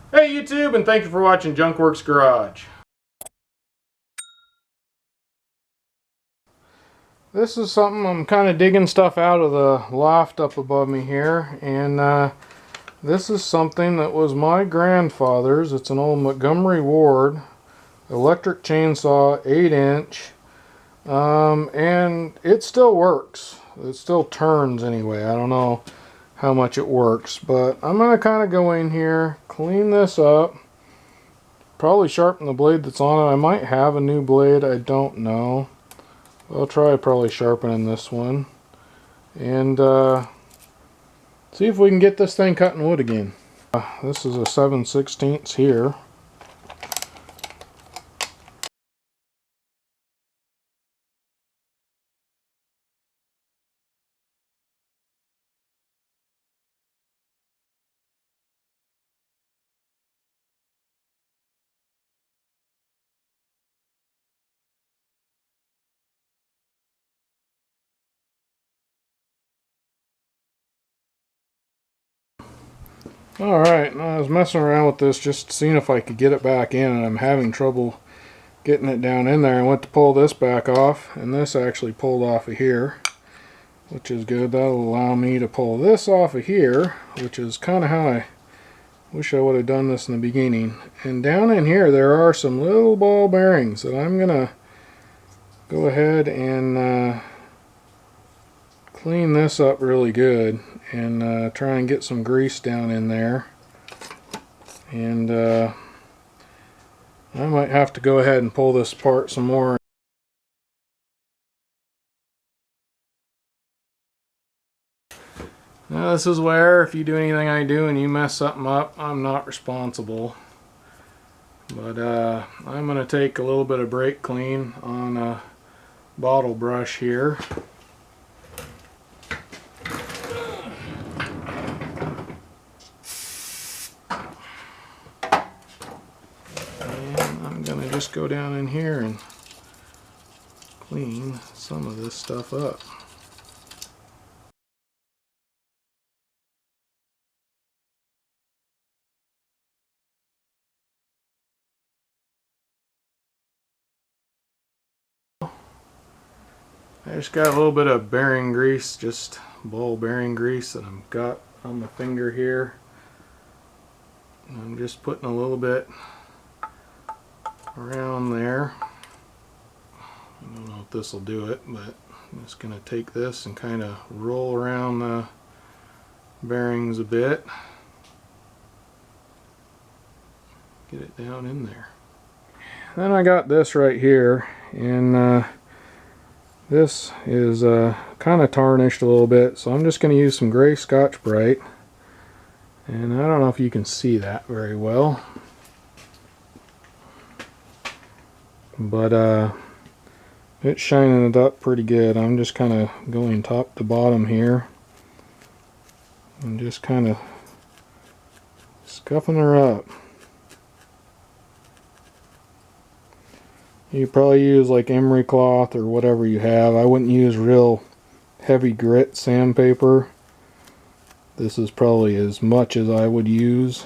Hey YouTube, and thank you for watching Junkworks Garage. This is something, I'm kind of digging stuff out of the loft up above me here, and this is something that was my grandfather's. It's an old Montgomery Ward electric chainsaw, 8-inch, and it still works. It still turns anyway. I don't know how much it works, but I'm going to kind of go in here, clean this up, probably sharpen the blade that's on it. I might have a new blade, I don't know. I'll try probably sharpening this one and see if we can get this thing cutting wood again. This is a 7/16 here. Alright, I was messing around with this just seeing if I could get it back in, and I'm having trouble getting it down in there. I went to pull this back off, and this actually pulled off of here, which is good. That'll allow me to pull this off of here, which is kind of how I wish I would have done this in the beginning. And down in here there are some little ball bearings that I'm gonna go ahead and clean this up really good and try and get some grease down in there. And I might have to go ahead and pull this apart some more. Now this is where if you do anything I do and you mess something up, I'm not responsible. But I'm going to take a little bit of brake clean on a bottle brush here. And I'm going to just go down in here and clean some of this stuff up. I just got a little bit of bearing grease, just ball bearing grease that I've got on my finger here. And I'm just putting a little bit around there. I don't know if this will do it, but I'm just going to take this and kind of roll around the bearings a bit. Get it down in there. Then I got this right here, and this is kind of tarnished a little bit, so I'm just going to use some gray Scotch-Brite. And I don't know if you can see that very well, but it's shining it up pretty good. I'm just kind of going top to bottom here and just kind of scuffing her up. You probably use like emery cloth or whatever you have. I wouldn't use real heavy grit sandpaper. This is probably as much as I would use.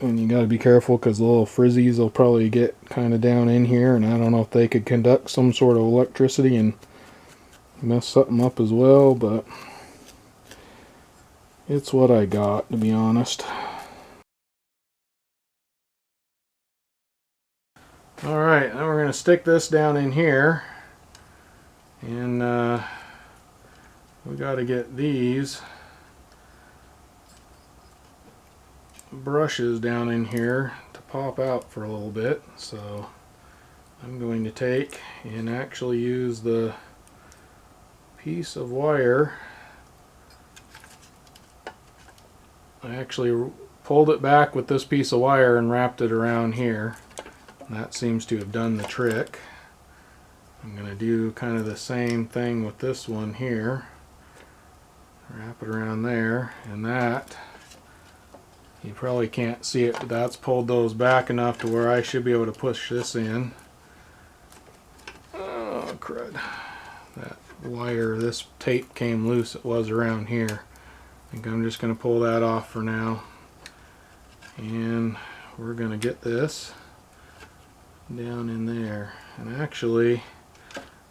And you got to be careful because the little frizzies will probably get kind of down in here, and I don't know if they could conduct some sort of electricity and mess something up as well, but it's what I got, to be honest. Alright, now we're going to stick this down in here, and we got to get these brushes down in here to pop out for a little bit. So I'm going to take and actually use the piece of wire. I actually pulled it back with this piece of wire and wrapped it around here. That seems to have done the trick. I'm going to do kind of the same thing with this one here. Wrap it around there, and that, you probably can't see it, but that's pulled those back enough to where I should be able to push this in. Oh crud. That wire, this tape came loose. It was around here. I think I'm just going to pull that off for now. and we're going to get this down in there. And actually,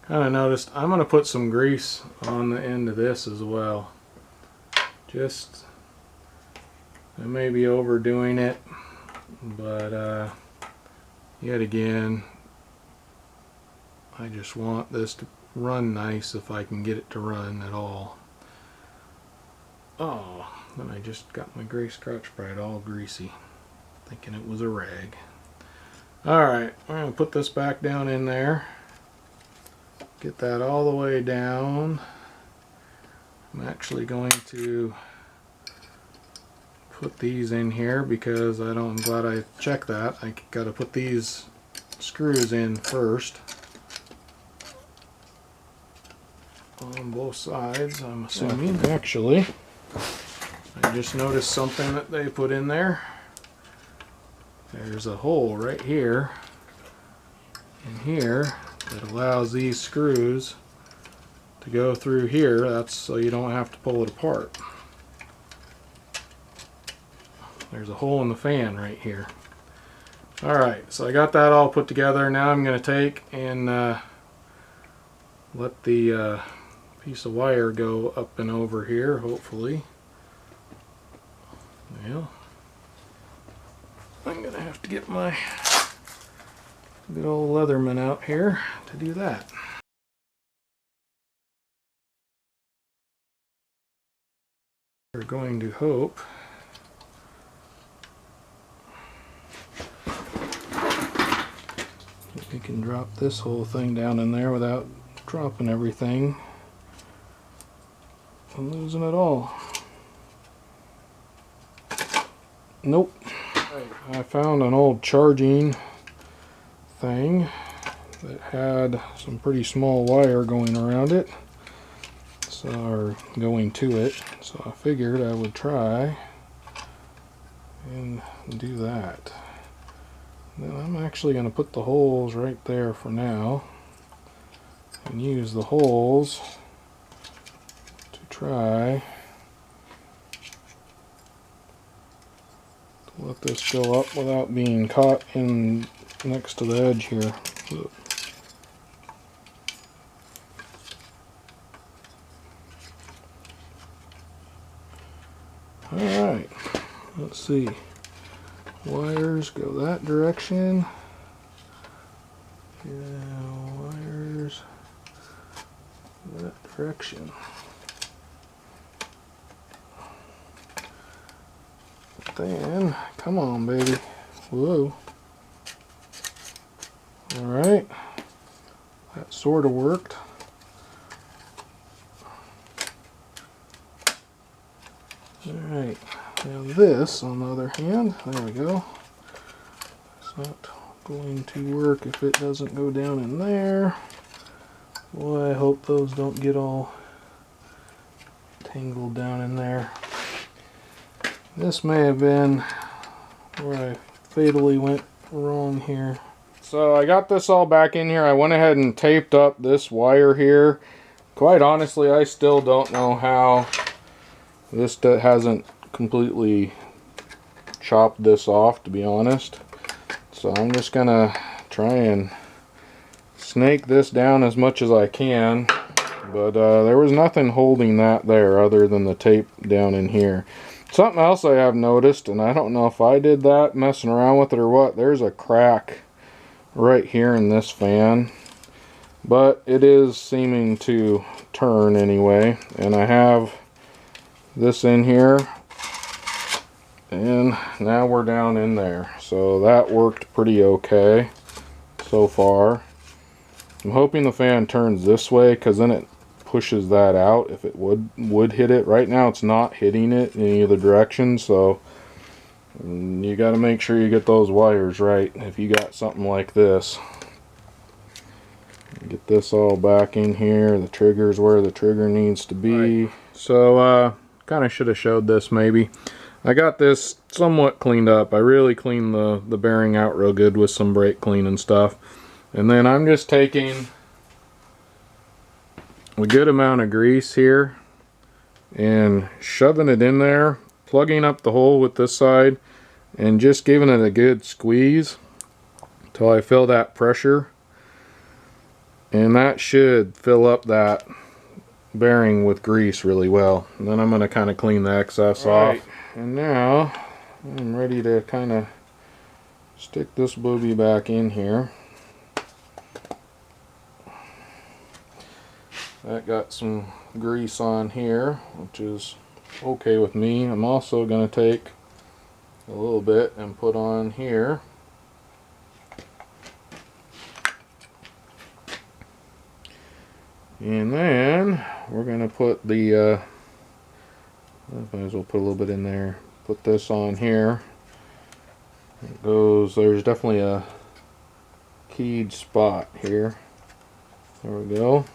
kind of noticed I'm going to put some grease on the end of this as well. Just, I may be overdoing it, but yet again, I just want this to run nice if I can get it to run at all. Oh, then I just got my gray Scotch-Brite all greasy, thinking it was a rag. Alright, I'm going to put this back down in there. Get that all the way down. I'm actually going to put these in here because I'm glad I checked that. I got to put these screws in first on both sides, I'm assuming. Actually, I just noticed something that they put in there. There's a hole right here and here that allows these screws to go through here. That's so you don't have to pull it apart. There's a hole in the fan right here. Alright, so I got that all put together. Now I'm going to take and let the piece of wire go up and over here, hopefully. Well, I'm going to have to get my good old Leatherman out here to do that. We're going to hope that we can drop this whole thing down in there without dropping everything and losing it all. Nope. I found an old charging thing that had some pretty small wire going around it, or going to it, so I figured I would try and do that. Then I'm actually going to put the holes right there for now and use the holes to try to let this go up without being caught in next to the edge here. Alright, let's see. Wires go that direction. Yeah, wires that direction. Then, come on, baby. Whoa. Alright. That sort of worked. Alright. Now this, on the other hand, there we go. It's not going to work if it doesn't go down in there. Boy, I hope those don't get all tangled down in there. This may have been where I fatally went wrong here. So I got this all back in here. I went ahead and taped up this wire here. Quite honestly, I still don't know how this hasn't completely chopped this off, to be honest. So I'm just gonna try and snake this down as much as I can. But there was nothing holding that there other than the tape down in here. Something else I have noticed, and I don't know if I did that messing around with it or what, there's a crack right here in this fan. But it is seeming to turn anyway. And I have this in here. And now we're down in there. So that worked pretty okay so far. I'm hoping the fan turns this way, because then it pushes that out if it would hit it. Right now it's not hitting it in any of the directions, so you got to make sure you get those wires right if you got something like this. Get this all back in here. The trigger's where the trigger needs to be. Right. So kind of should have showed this maybe. I got this somewhat cleaned up. I really cleaned the bearing out real good with some brake clean and stuff. And then I'm just taking a good amount of grease here and shoving it in there, plugging up the hole with this side, and just giving it a good squeeze till I feel that pressure, and that should fill up that bearing with grease really well. And then I'm going to kind of clean the excess off. And now I'm ready to kind of stick this booby back in here. That got some grease on here, which is okay with me. I'm also going to take a little bit and put on here. And then we're going to put the, I might as well put a little bit in there. Put this on here. It goes, there's definitely a keyed spot here. There we go.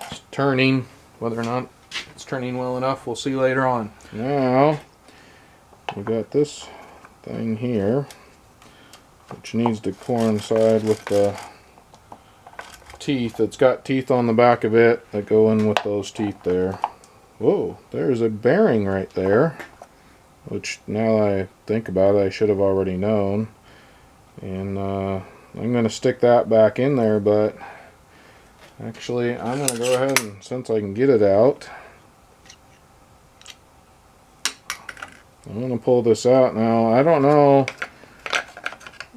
It's turning. Whether or not it's turning well enough, we'll see later on. Now, we got this thing here, which needs to coincide with the teeth. It's got teeth on the back of it that go in with those teeth there. Whoa, there's a bearing right there, which now that I think about it, I should have already known. And I'm going to stick that back in there, but actually I'm going to go ahead and, since I can get it out, I'm going to pull this out now. I don't know,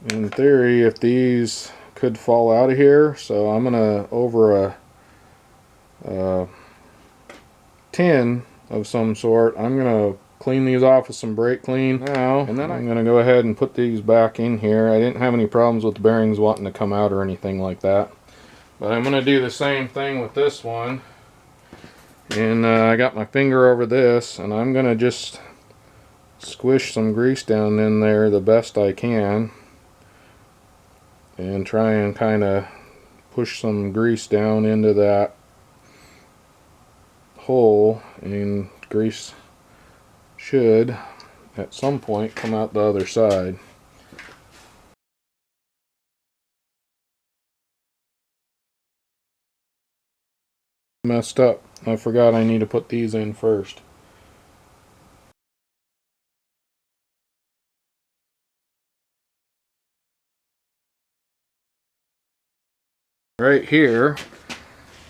in theory, if these could fall out of here, so I'm going to, over a tin of some sort, I'm going to clean these off with some brake clean now, and then I'm going to go ahead and put these back in here. I didn't have any problems with the bearings wanting to come out or anything like that, but I'm going to do the same thing with this one. And I got my finger over this, and I'm going to just squish some grease down in there the best I can, and try and kind of push some grease down into that hole, and grease should at some point come out the other side. Messed up. I forgot I need to put these in first. Right here,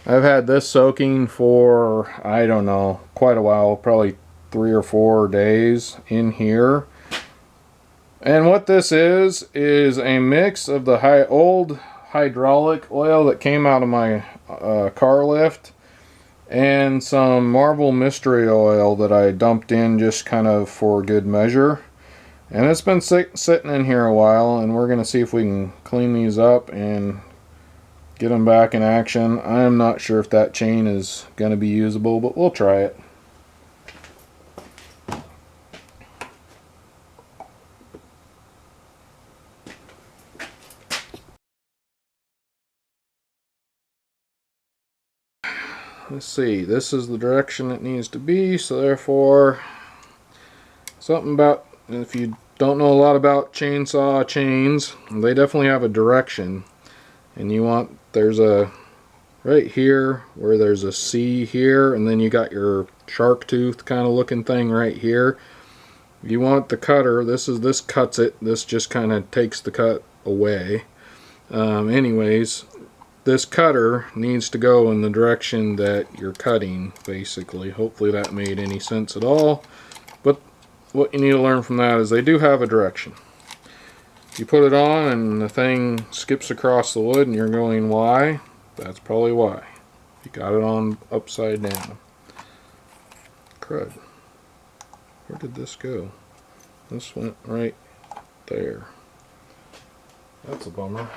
I've had this soaking for, I don't know, quite a while, probably 3 or 4 days in here. And what this is a mix of the old hydraulic oil that came out of my car lift and some Marvel Mystery oil that I dumped in just kind of for good measure. And it's been sitting in here a while, and we're going to see if we can clean these up and get them back in action. I'm not sure if that chain is going to be usable, but we'll try it. Let's see, this is the direction it needs to be, so therefore, something about, if you don't know a lot about chainsaw chains, they definitely have a direction. And you want, there's a, right here, where there's a C here, and then you got your shark tooth kind of looking thing right here. You want the cutter, this cuts it, this just kind of takes the cut away. Anyways, this cutter needs to go in the direction that you're cutting, basically. Hopefully that made any sense at all. But what you need to learn from that is they do have a direction. You put it on and the thing skips across the wood and you're going, why? That's probably why. You got it on upside down. Crud. Where did this go? This went right there. That's a bummer.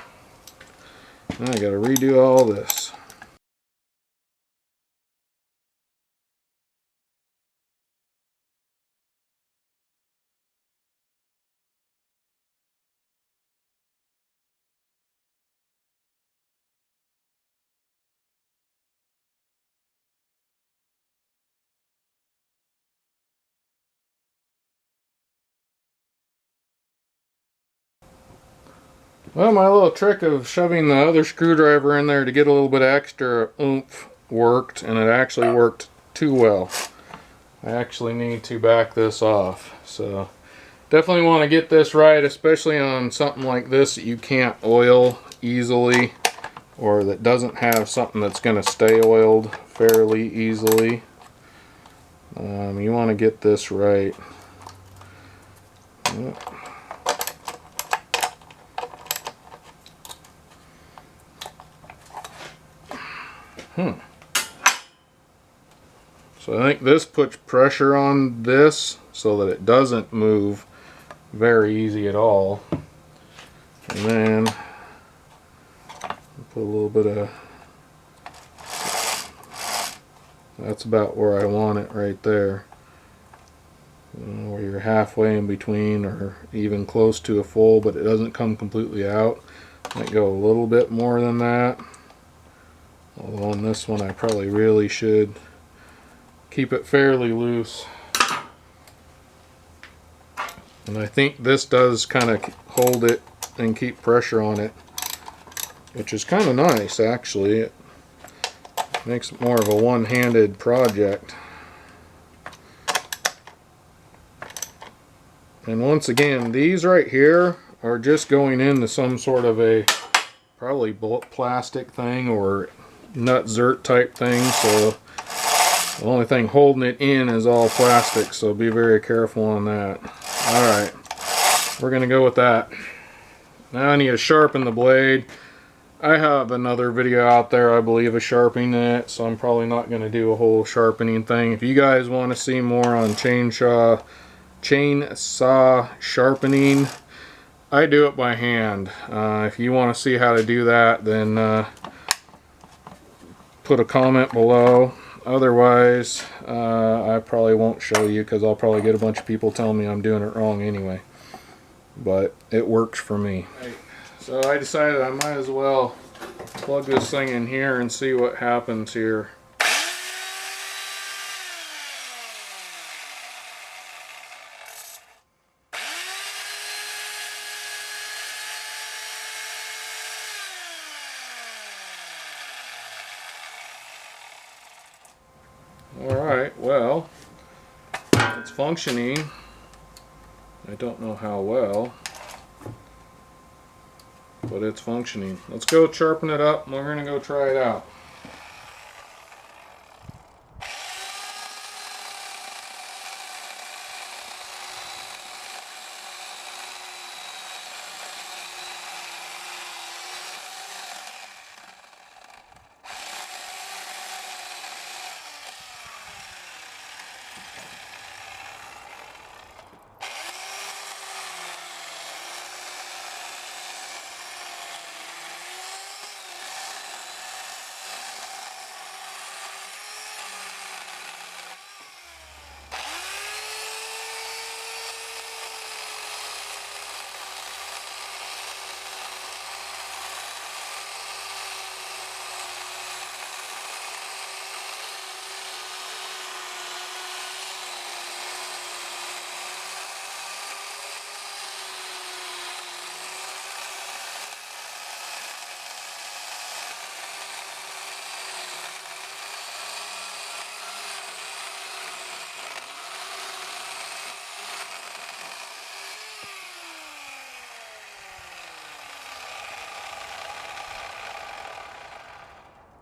Now I gotta redo all this. Well, my little trick of shoving the other screwdriver in there to get a little bit of extra oomph worked, and it actually worked too well. I actually need to back this off. So definitely want to get this right, especially on something like this that you can't oil easily, or that doesn't have something that's going to stay oiled fairly easily. You want to get this right. Yep. So I think this puts pressure on this so that it doesn't move very easy at all. And then put a little bit of, that's about where I want it right there. Where you're halfway in between or even close to a full, but it doesn't come completely out. Might go a little bit more than that. Although on this one I probably really should keep it fairly loose. And I think this does kind of hold it and keep pressure on it, which is kind of nice actually. It makes it more of a one-handed project. And once again, these right here are just going into some sort of a probably plastic thing or nut zert type thing, so the only thing holding it in is all plastic, so be very careful on that. Alright, we're going to go with that. Now I need to sharpen the blade. I have another video out there, I believe, of sharpening it, so I'm probably not going to do a whole sharpening thing. If you guys want to see more on chainsaw sharpening, I do it by hand. If you want to see how to do that, then put a comment below. Otherwise, I probably won't show you because I'll probably get a bunch of people telling me I'm doing it wrong anyway. But it works for me. So I decided I might as well plug this thing in here and see what happens here. Alright, well, it's functioning. I don't know how well, but it's functioning. Let's go sharpen it up and we're going to go try it out.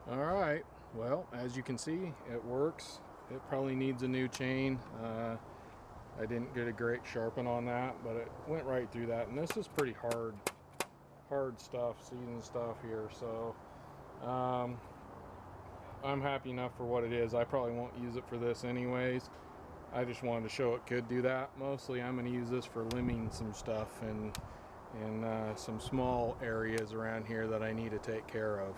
Alright, well, as you can see, it works. It probably needs a new chain. I didn't get a great sharpen on that, but it went right through that. And this is pretty hard stuff, seasoned stuff here, so I'm happy enough for what it is. I probably won't use it for this anyways. I just wanted to show it could do that. Mostly I'm going to use this for limbing some stuff and some small areas around here that I need to take care of,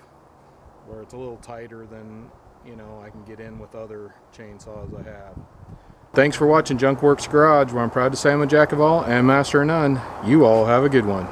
where it's a little tighter than, you know, I can get in with other chainsaws I have. Thanks for watching Junkworks Garage, where I'm proud to say I'm a jack of all and master of none. You all have a good one.